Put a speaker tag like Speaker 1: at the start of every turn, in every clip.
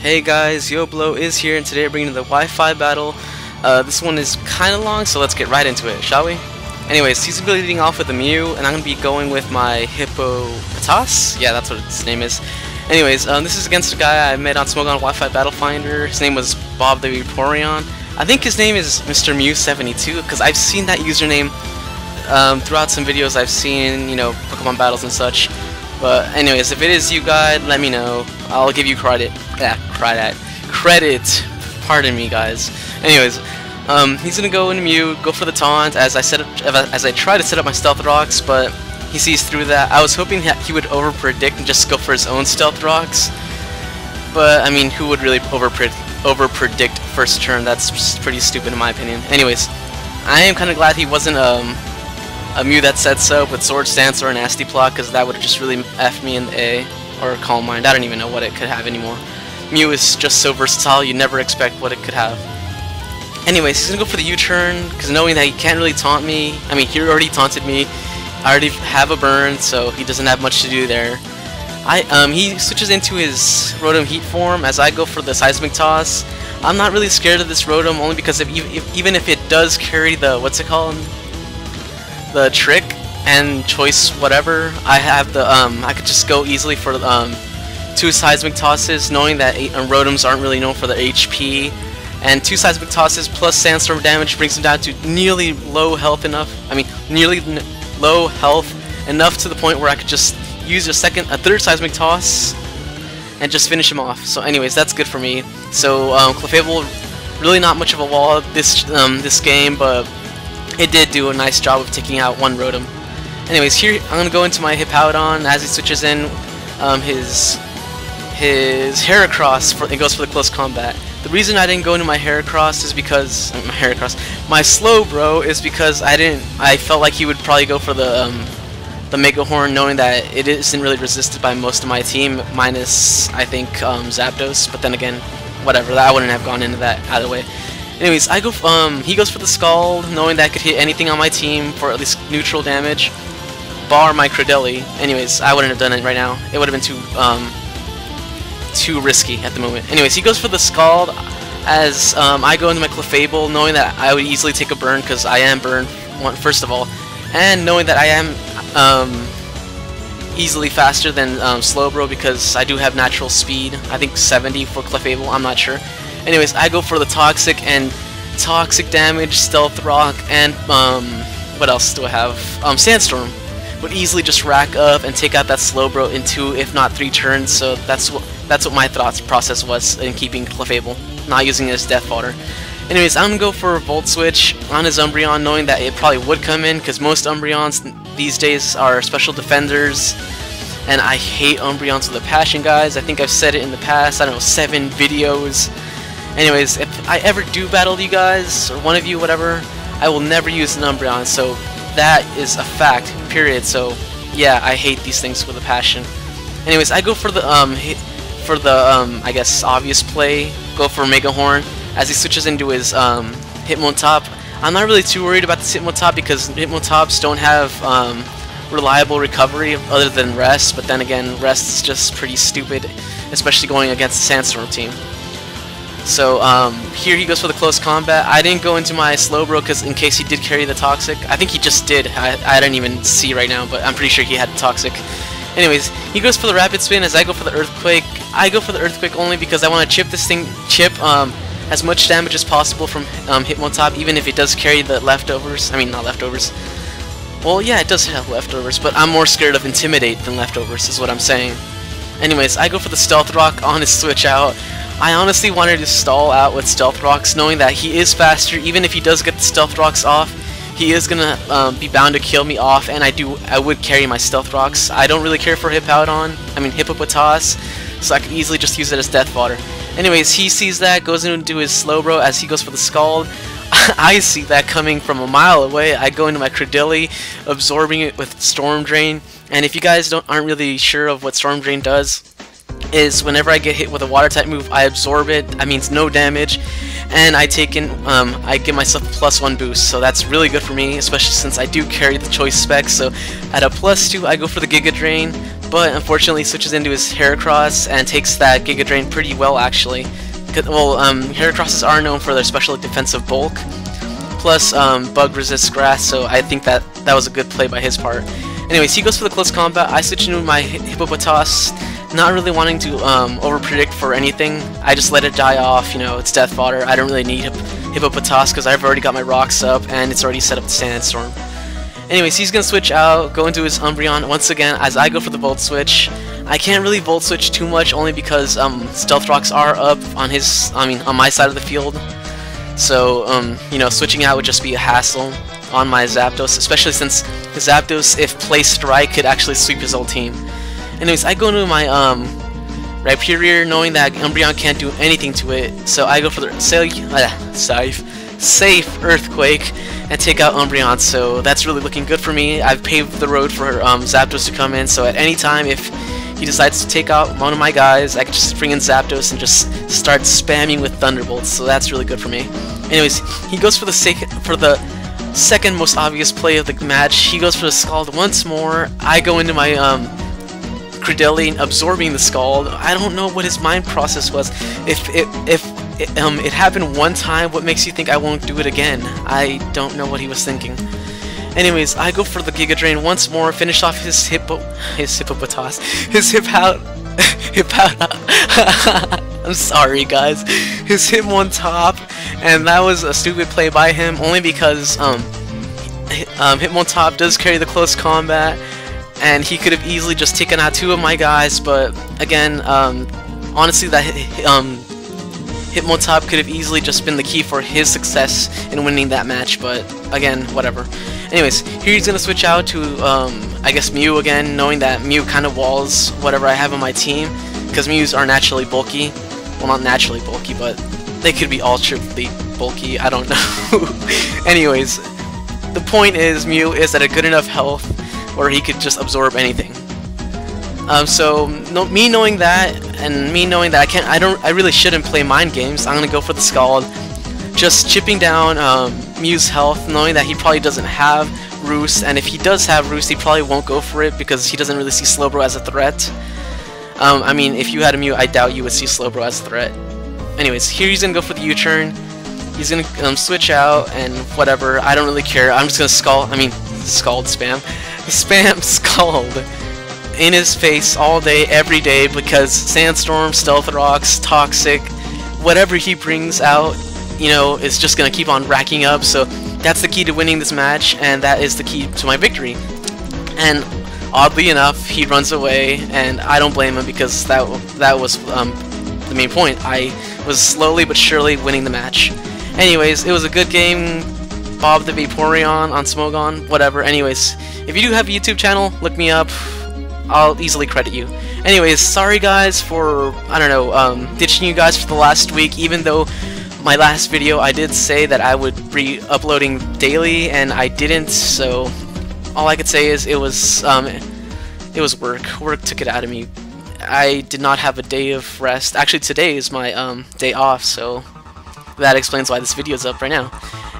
Speaker 1: Hey guys, YoBlo is here, and today we're bringing the Wi-Fi battle. This one is kind of long, so let's get right into it, shall we? Anyways, he's going to be leading off with a Mew, and I'm going to be going with my Hippopotas? Yeah, that's what its name is. Anyways, this is against a guy I met on Smogon Wi-Fi Battle Finder. His name was Bob the Vaporeon. I think his name is Mr. Mew72, because I've seen that username throughout some videos I've seen, you know, Pokemon battles and such. But anyways, if it is you guys, let me know. I'll give you credit. Credit. Pardon me, guys. Anyways, he's gonna go into Mew, go for the taunt as I try to set up my stealth rocks, but he sees through that. I was hoping that he would overpredict and just go for his own stealth rocks, but I mean, who would really overpredict first turn? That's just pretty stupid in my opinion. Anyways, I am kind of glad he wasn't a Mew that sets up with Sword Stance or a Nasty Plot, because that would have just really effed me in the A, or Calm Mind. I don't even know what it could have anymore. Mew is just so versatile, you never expect what it could have. Anyways, he's gonna go for the U-turn, because knowing that he can't really taunt me, I mean, he already taunted me, I already have a burn, so he doesn't have much to do there. He switches into his Rotom Heat form as I go for the Seismic Toss. I'm not really scared of this Rotom, only because even if it does carry the, what's it called? The trick and choice whatever, I have the I could just go easily for two seismic tosses, knowing that Rotoms aren't really known for their HP, and two seismic tosses plus sandstorm damage brings him down to nearly low health enough. I mean, nearly low health enough to the point where I could just use a third seismic toss and just finish him off. So anyways, that's good for me. So Clefable, really not much of a wall this game, but it did do a nice job of taking out one Rotom. Anyways, here I'm gonna go into my Hippowdon as he switches in his Heracross. It goes for the close combat. The reason I didn't go into my Heracross is because my Slowbro is because I felt like he would probably go for the Mega Horn, knowing that it isn't really resisted by most of my team, minus I think Zapdos. But then again, whatever. I wouldn't have gone into that either way. Anyways, he goes for the Scald, knowing that I could hit anything on my team for at least neutral damage, bar my Credeli. Anyways, I wouldn't have done it right now. It would have been too risky at the moment. Anyways, he goes for the Scald as I go into my Clefable, knowing that I would easily take a burn because I am burned, first of all, and knowing that I am easily faster than Slowbro because I do have natural speed. I think 70 for Clefable, I'm not sure. Anyways, I go for the Toxic and Toxic Damage, Stealth Rock, and what else do I have? Sandstorm would easily just rack up and take out that Slowbro in 2, if not 3 turns. So that's what my thought process was in keeping Clefable, not using it as death fodder. Anyways, I'm gonna go for a Volt Switch on his Umbreon, knowing that it probably would come in because most Umbreons these days are special defenders. And I hate Umbreons with a passion, guys. I think I've said it in the past, I don't know, 7 videos. Anyways, if I ever do battle you guys, or one of you, whatever, I will never use an Umbreon, so that is a fact, period. So, yeah, I hate these things with a passion. Anyways, I go for the, I guess, obvious play, go for Mega Horn, as he switches into his, Hitmontop. I'm not really too worried about this Hitmontop, because Hitmontops don't have, reliable recovery other than Rest, but then again, Rest is just pretty stupid, especially going against the Sandstorm team. So here he goes for the close combat. I didn't go into my Slowbro because in case he did carry the Toxic. I think he just did. I didn't even see right now, but I'm pretty sure he had the Toxic. Anyways, he goes for the Rapid Spin as I go for the Earthquake. I go for the Earthquake only because I want to chip this thing, as much damage as possible from Hitmontop, even if it does carry the leftovers. I mean, not leftovers. Well, yeah, it does have leftovers, but I'm more scared of Intimidate than leftovers, is what I'm saying. Anyways, I go for the Stealth Rock on his switch out. I honestly wanted to stall out with Stealth Rocks, knowing that he is faster. Even if he does get the Stealth Rocks off, he is gonna be bound to kill me off, and I would carry my Stealth Rocks. I don't really care for Hippopotas, so I could easily just use it as death fodder. Anyways, he sees that, goes into his Slowbro as he goes for the Scald. I see that coming from a mile away. I go into my Credeli, absorbing it with Storm Drain, and if you guys aren't really sure of what Storm Drain does, is whenever I get hit with a water type move, I absorb it. That means no damage, and I give myself a +1 boost. So that's really good for me, especially since I do carry the choice specs. So at a +2, I go for the Giga Drain, but unfortunately switches into his Heracross and takes that Giga Drain pretty well, actually. Well, Heracrosses are known for their special defensive bulk, plus bug resist grass, so I think that was a good play by his part. Anyways, he goes for the close combat. I switch into my Hippopotas, not really wanting to over-predict for anything. I just let it die off, you know, it's death fodder. I don't really need Hippopotas because I've already got my rocks up and it's already set up the Sandstorm. Anyways, he's gonna switch out, go into his Umbreon once again as I go for the Volt Switch. I can't really Volt Switch too much, only because Stealth Rocks are up on his, on my side of the field. So, you know, switching out would just be a hassle on my Zapdos, especially since Zapdos, if placed right, could actually sweep his whole team. Anyways, I go into my Rhyperior, knowing that Umbreon can't do anything to it, so I go for the safe Earthquake and take out Umbreon, so that's really looking good for me. I've paved the road for Zapdos to come in, so at any time if he decides to take out one of my guys, I can just bring in Zapdos and just start spamming with Thunderbolts, so that's really good for me. Anyways, he goes for the second most obvious play of the match. He goes for the Scald once more. I go into my Credillion, absorbing the Scald. I don't know what his mind process was. If it happened one time, what makes you think I won't do it again? I don't know what he was thinking. Anyways, I go for the Giga Drain once more, finish off his Hippopotas, I'm sorry guys, his Hitmontop, and that was a stupid play by him, only because Hitmontop does carry the close combat, and he could have easily just taken out two of my guys, but again, honestly that Hitmontop could have easily just been the key for his success in winning that match, but again, whatever. Anyways, here he's gonna switch out to, I guess Mew again, knowing that Mew kind of walls whatever I have on my team, because Mews are naturally bulky. Well, not naturally bulky, but they could be ultra-bulky, I don't know. Anyways, the point is Mew is at a good enough health where he could just absorb anything. Me knowing that, and me knowing that I really shouldn't play mind games, I'm gonna go for the Scald, just chipping down Mew's health, knowing that he probably doesn't have Roost, and if he does have Roost, he probably won't go for it because he doesn't really see Slowbro as a threat. I mean, if you had a Mew, I doubt you would see Slowbro as a threat. Anyways, here he's gonna go for the U-turn. He's gonna switch out and whatever. I don't really care. I'm just gonna Scald spam Scald in his face all day, every day, because Sandstorm, Stealth Rocks, Toxic, whatever he brings out, you know, is just gonna keep on racking up. So that's the key to winning this match, and that is the key to my victory. And oddly enough, he runs away, and I don't blame him because that was the main point. I was slowly but surely winning the match. Anyways, it was a good game. Bob the Vaporeon on Smogon, whatever. Anyways, if you do have a YouTube channel, look me up. I'll easily credit you. Anyways, sorry guys for, I don't know, ditching you guys for the last week, even though my last video I did say that I would be uploading daily, and I didn't, so all I could say is it was work. Work took it out of me. I did not have a day of rest. Actually, today is my day off, so that explains why this video is up right now.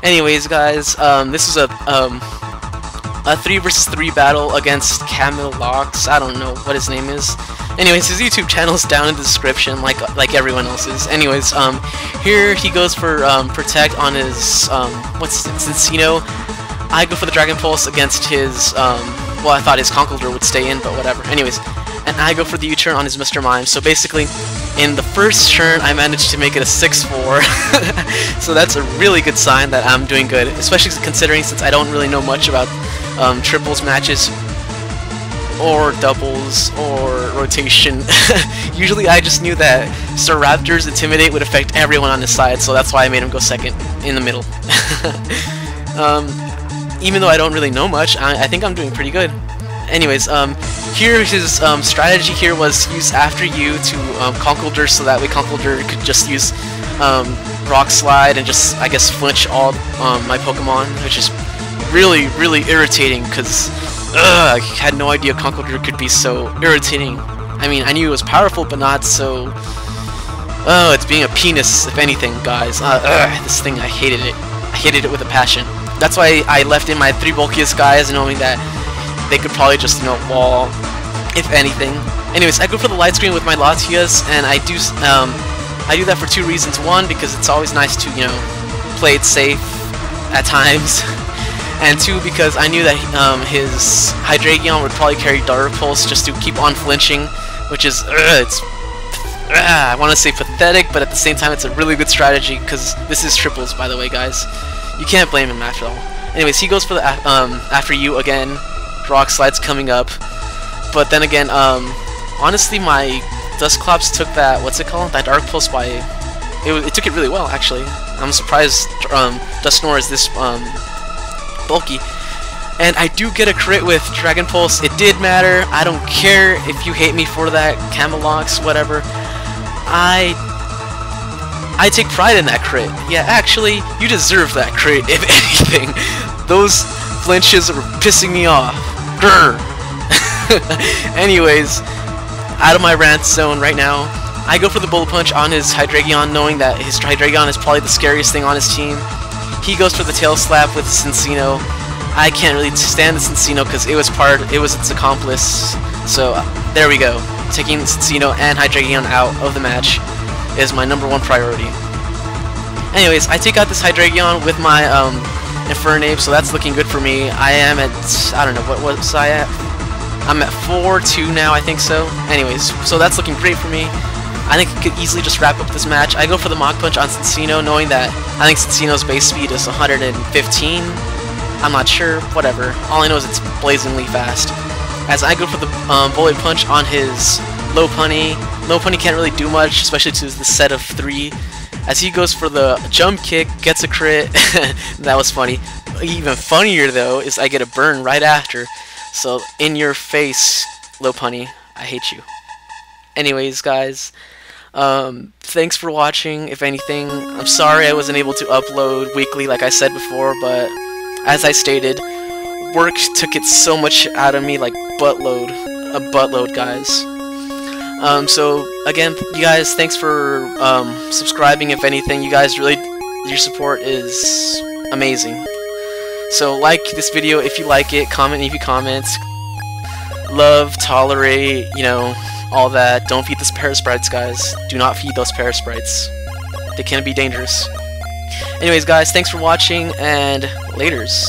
Speaker 1: Anyways, guys, this is a 3 vs 3 battle against KameloxYx. I don't know what his name is. Anyways, his YouTube channel is down in the description, like everyone else's. Anyways, here he goes for Protect on his Cincino. I go for the Dragon Pulse against his well, I thought his Conkeldurr would stay in, but whatever. Anyways, and I go for the U-turn on his Mr. Mime. So basically, in the first turn, I managed to make it a 6-4. So that's a really good sign that I'm doing good, especially considering since I don't really know much about triples matches or doubles or rotation. Usually I just knew that Staraptor's Intimidate would affect everyone on his side, so that's why I made him go second in the middle. Even though I don't really know much, I think I'm doing pretty good. Anyways, here his strategy here was use After You to Conkeldurr, so that way Conkeldurr could just use Rock Slide and just, I guess, flinch all my Pokemon, which is really, really irritating, because I had no idea Conkeldurr could be so irritating. I mean, I knew it was powerful, but not so... Oh, it's being a penis, if anything, guys. This thing, I hated it. I hated it with a passion. That's why I left in my 3 bulkiest guys, knowing that they could probably just, you know, wall if anything. Anyways, I go for the light screen with my Latias, and I do that for 2 reasons. One, because it's always nice to, you know, play it safe at times, and 2, because I knew that his Hydreigon would probably carry Dark Pulse just to keep on flinching, which is, I want to say pathetic, but at the same time it's a really good strategy, because this is triples, by the way, guys. You can't blame him after all. Anyways, he goes for the after you again. Rock Slide's coming up, but then again, honestly, my Dusclops took that, what's it called? That Dark Pulse by, it took it really well, actually. I'm surprised Dusknoir is this bulky. And I do get a crit with Dragon Pulse. It did matter. I don't care if you hate me for that, Camelox, whatever. I take pride in that crit. Yeah, actually, you deserve that crit, if anything. Those flinches are pissing me off. Grr. Anyways, out of my rant zone right now, I go for the Bullet Punch on his Hydreigon, knowing that his Hydreigon is probably the scariest thing on his team. He goes for the Tail Slap with Cincino. I can't really stand the Cincino because it was its accomplice. So there we go. Taking Cincino and Hydreigon out of the match is my #1 priority. Anyways, I take out this Hydreigon with my Infernape, so that's looking good for me. I am at, I don't know, what was I at? I'm at 4-2 now, I think so. Anyways, so that's looking great for me. I think I could easily just wrap up this match. I go for the Mach Punch on Cincino, knowing that I think Cincino's base speed is 115. I'm not sure, whatever. All I know is it's blazingly fast. As I go for the Bullet Punch on his Lopunny. Lopunny can't really do much, especially to the set of 3. As he goes for the Jump Kick, gets a crit. That was funny. Even funnier, though, is I get a burn right after. So, in your face, Lopunny. I hate you. Anyways, guys, thanks for watching, if anything. I'm sorry I wasn't able to upload weekly like I said before, but as I stated, work took it so much out of me, like a buttload, guys. So again, you guys, thanks for subscribing. If anything, you guys really, your support is amazing. So like this video if you like it, comment if you comment, love, tolerate, you know, all that. Don't feed those parasprites, guys. Do not feed those parasprites. They can be dangerous. Anyways, guys, thanks for watching, and laters.